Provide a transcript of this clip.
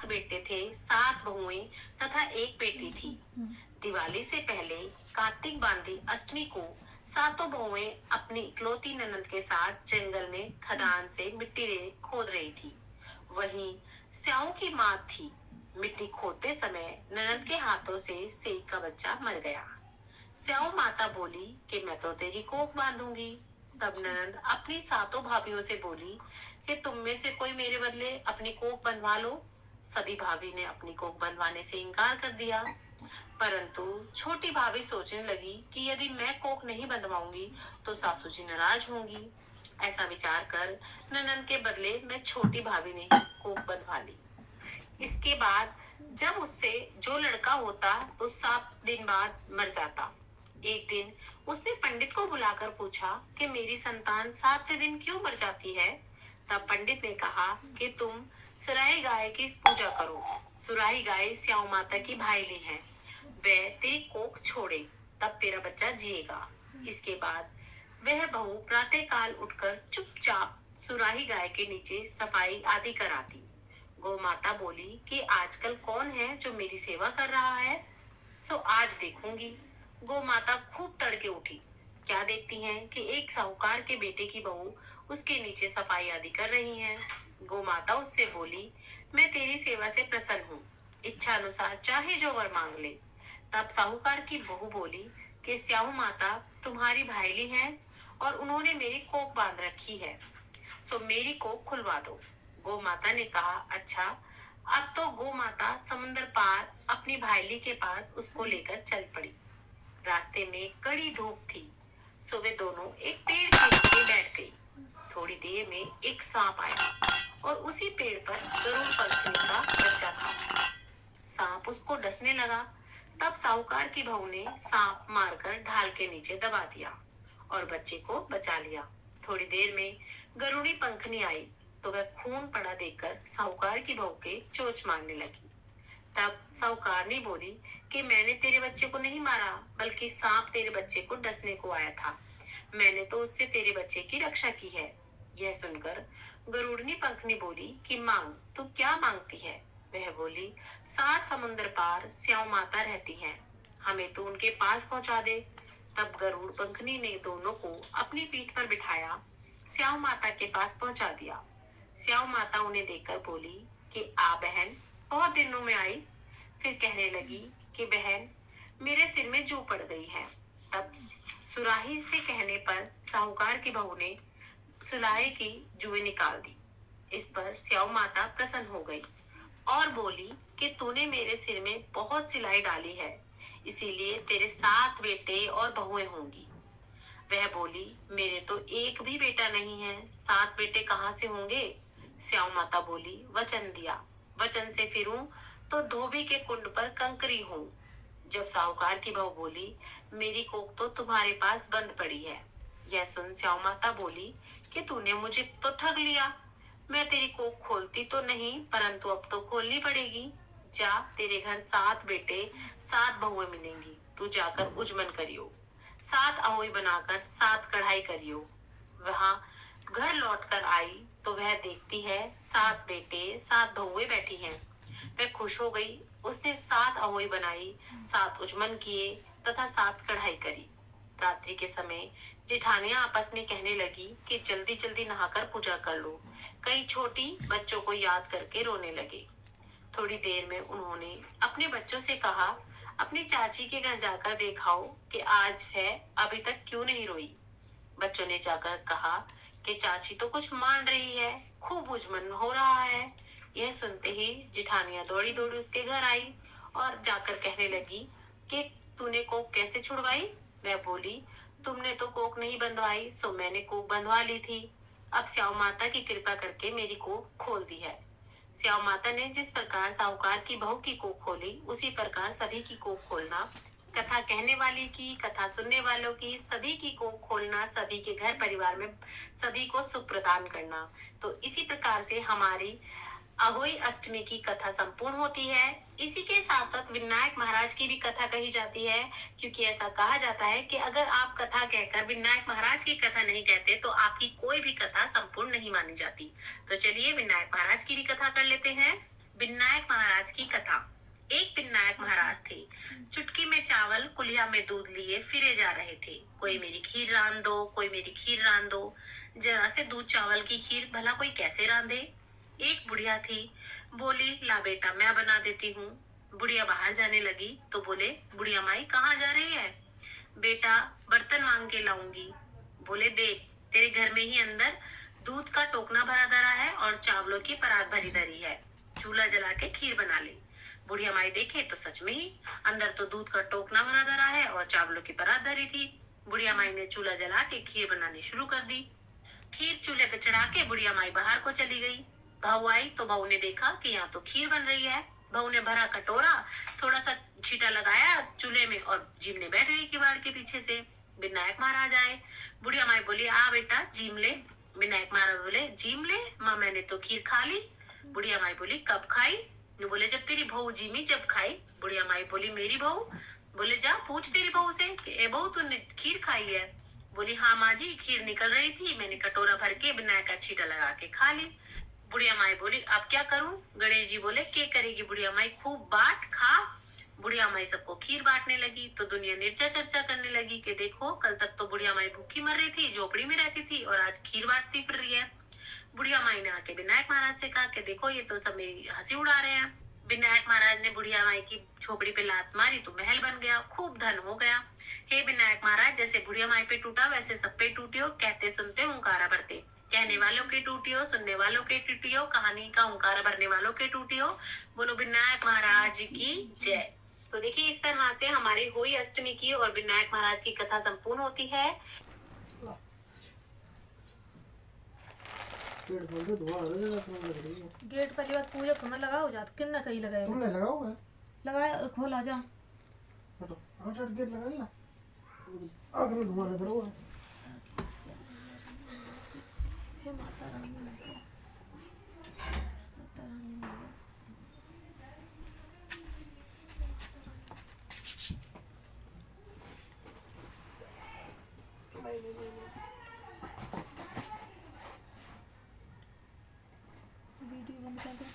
7 बेटे थे, 7 बहुएं तथा एक बेटी थी। दिवाली से पहले कार्तिक बांधी अष्टमी को सातों बहुएं अपनी इकलौती ननद के साथ जंगल में खदान से मिट्टी खोद रही थी। वहीं स्याओं की मां थी। मिट्टी खोदते समय ननद के हाथों से सेई का बच्चा मर गया। स्याओ माता बोली कि मैं तो तेरी कोख बांधूंगी। तब ननद अपनी सातों भाभियों से बोली कि तुम में से कोई मेरे बदले अपनी कोख बंधवा लो। सभी भाभी ने अपनी कोख बंधवाने से इनकार कर दिया। परंतु छोटी भाभी सोचने लगी कि यदि मैं कोख नहीं बंधवाऊंगी तो सासू जी नाराज होंगी। ऐसा विचार कर ननद के बदले मैं छोटी भाभी ने ही कोख बंधवा ली। इसके बाद जब उससे जो लड़का होता तो 7 दिन बाद मर जाता। एक दिन उसने पंडित को बुलाकर पूछा कि मेरी संतान 7वें दिन क्यों मर जाती है। तब पंडित ने कहा कि तुम सुराही गाय की पूजा करो। सुराही गाय स्याऊ माता की भाईली है। वह तेरी कोख छोड़े तब तेरा बच्चा जिएगा। इसके बाद वह बहू प्रातः काल उठकर चुपचाप सुराही गाय के नीचे सफाई आदि कराती। गौ माता बोली कि आजकल कौन है जो मेरी सेवा कर रहा है, सो आज देखूंगी। गौ माता खूब तड़के उठी। क्या देखती हैं कि एक साहूकार के बेटे की बहू उसके नीचे सफाई आदि कर रही है। गौ माता उससे बोली, मैं तेरी सेवा से प्रसन्न हूँ, इच्छा अनुसार चाहे जो वर मांग ले। तब साहूकार की बहू बोली कि स्याहू माता तुम्हारी भाईली है और उन्होंने मेरी कोख बांध रखी है, सो मेरी कोख खुलवा दो। गौ माता ने कहा, अच्छा। अब तो गौ माता समुद्र पार अपनी भाईली के पास उसको लेकर चल पड़ी। रास्ते में कड़ी धूप थी, सो वे दोनों एक पेड़ के नीचे बैठ गई। थोड़ी देर में एक सांप आया और उसी पेड़ पर गरुड़ पंखनी का बच्चा था। सांप उसको डसने लगा। तब साहूकार की बहू ने सांप मारकर ढाल के नीचे दबा दिया और बच्चे को बचा लिया। थोड़ी देर में गरुड़ी पंखनी आई तो वह खून पड़ा देखकर साहूकार की बहू के चोंच मारने लगी। तब साहूकार ने बोली कि मैंने तेरे बच्चे को नहीं मारा, बल्कि सांप तेरे बच्चे को डसने को आया था। मैंने तो उससे तेरे बच्चे की रक्षा की है। यह सुनकर गरुड़नी पंखनी बोली कि मांग, तू क्या मांगती है। वह बोली, 7 समुद्र पार स्याऊ माता रहती हैं, हमें तो उनके पास पहुंचा दे। तब गरुड़ पंखनी ने दोनों को अपनी पीठ पर बिठाया, स्याऊ माता के पास पहुंचा दिया। स्याऊ माता उन्हें देखकर बोली कि आ बहन, बहुत दिनों में आई। फिर कहने लगी कि बहन, मेरे सिर में जू पड़ गई है। तब सुराही से कहने पर साहूकार की बहू ने सुराही की जुएं निकाल दी। इस पर स्याऊ माता प्रसन्न हो गई और बोली कि तूने मेरे सिर में बहुत सिलाई डाली है, इसीलिए तेरे 7 बेटे और बहुएं होंगी। वह बोली, मेरे तो एक भी बेटा नहीं है, 7 बेटे कहाँ से होंगे। स्याऊ माता बोली, वचन दिया, वचन से फिरूं तो धोबी के कुंड पर कंकरी हूँ। जब साहूकार की बहू बोली, मेरी कोख तो तुम्हारे पास बंद पड़ी है। यह सुन स्याऊ माता बोली कि तूने मुझे तो ठग लिया। मैं तेरी कोख खोलती तो नहीं, परंतु अब तो खोलनी पड़ेगी। जा, तेरे घर 7 बेटे 7 बहुएं मिलेंगी, तू जाकर उजमन करियो। 7 अहोई बनाकर 7 कढ़ाई करियो। वहां घर लौटकर आई तो वह देखती है 7 बेटे 7 बहुएं बैठी हैं। वह खुश हो गई। उसने 7 अहोई बनाई, 7 उजमन किए तथा 7 कढ़ाई करी। रात्रि के समय जेठानियां आपस में कहने लगी कि जल्दी जल्दी नहाकर पूजा कर लो। कई छोटी बच्चों को याद करके रोने लगे। थोड़ी देर में उन्होंने अपने बच्चों से कहा, अपनी चाची के घर जाकर दिखाओ कि आज है अभी तक क्यों नहीं रोई। बच्चों ने जाकर कहा कि चाची तो कुछ मान रही है, खूब उजमन हो रहा है। यह सुनते ही जिठानियां दौड़ी दौड़ी उसके घर आई और जाकर कहने लगी कि तूने कोख कैसे छुड़वाई। वह बोली, तुमने तो कोख नहीं बंधवाई, सो मैंने कोख बंधवा ली थी। अब स्याऊ माता की कृपा करके मेरी कोख खोल दी है। स्याऊ माता ने जिस प्रकार साहूकार की बहू की कोख खोली, उसी प्रकार सभी की कोख खोलना, कथा कहने वाली की, कथा सुनने वालों की, सभी की कोख खोलना, सभी के घर परिवार में सभी को सुख प्रदान करना। तो इसी प्रकार से हमारी अहोई अष्टमी की कथा संपूर्ण होती है। इसी के साथ साथ विनायक महाराज की भी कथा कही जाती है, क्योंकि ऐसा कहा जाता है कि अगर आप कथा कहकर विनायक महाराज की कथा नहीं कहते तो आपकी कोई भी कथा संपूर्ण नहीं मानी जाती। तो चलिए विनायक महाराज की भी कथा कर लेते हैं। विनायक महाराज की कथा। एक विनायक महाराज थे। चुटकी में चावल कुलिया में दूध लिए फिरे जा रहे थे। कोई मेरी खीर रांध दो, कोई मेरी खीर रांध दो। जरा से दूध चावल की खीर भला कोई कैसे रांधे। एक बुढ़िया थी, बोली ला बेटा मैं बना देती हूँ। बुढ़िया बाहर जाने लगी तो बोले बुढ़िया माई कहाँ जा रही है। बेटा बर्तन मांग के लाऊंगी। बोले दे, तेरे घर में ही अंदर दूध का टोकना भरा धरा है और चावलों की परात भरी धरी है। चूल्हा जला के खीर बना ले। बुढ़िया माई देखे तो सच में ही अंदर तो दूध का टोकना भरा धरा है और चावलों की परात धरी थी। बुढ़िया माई ने चूल्हा जला के खीर बनानी शुरू कर दी। खीर चूल्हे पे चढ़ा के बुढ़िया माई बाहर को चली गई। बहू आई तो बहू ने देखा कि यहाँ तो खीर बन रही है। बहू ने भरा कटोरा थोड़ा सा छींटा लगाया चूल्हे में और जीमने बैठ गई किवाड़ के पीछे से। विनायक महाराज आए। बुढ़िया माई बोली आ बेटा जीम ले। विनायक महाराज बोले जीम ले माँ, मैंने तो खीर खा ली। बुढ़िया माई बोली कब खाई। बोले जब तेरी बहू जीमी जब खाई। बुढ़िया माई बोली मेरी बहू। बोले जा पूछ तेरी बहू से कि ए बहू तूने खीर खाई है। बोली हाँ माँ जी खीर निकल रही थी, मैंने कटोरा भर के विनायक का छींटा लगा के खा ली। बुढ़िया माई बोली अब क्या करूं। गणेश जी बोले क्या करेगी बुढ़िया माई, खूब बांट खा। बुढ़िया माई सबको खीर बांटने लगी तो दुनिया निर्चा चर्चा करने लगी कि देखो कल तक तो बुढ़िया माई भूखी मर रही थी, झोपड़ी में रहती थी और आज खीर बांटती फिर रही है। बुढ़िया माई ने आके विनायक महाराज से कहा कि देखो ये तो सब मेरी हंसी उड़ा रहे हैं। विनायक महाराज ने बुढ़िया माई की झोपड़ी पे लात मारी तो महल बन गया, खूब धन हो गया। हे विनायक महाराज जैसे बुढ़िया माई पे टूटा वैसे सब पे टूटियो, कहते सुनते हुंकारा भरते। कहने वालों के टूटियो, सुनने वालों के टूटियो, कहानी का हुंकारा भरने वालों के टूटियो। बोलो विनायक महाराज की जय। तो देखिए इस तरह से हमारी हुई अष्टमी की और विनायक महाराज की कथा संपूर्ण होती है। गेट पहली बात पूजा तुमने लगाओ जा किन ना कहीं लगाए तुमने लगाओ है लगाया खोल आ जा हटो हट गेट लगा लिया आग में धुआं लग रहा है। हे माता रानी माता रानी वीडियो बंद कर दो।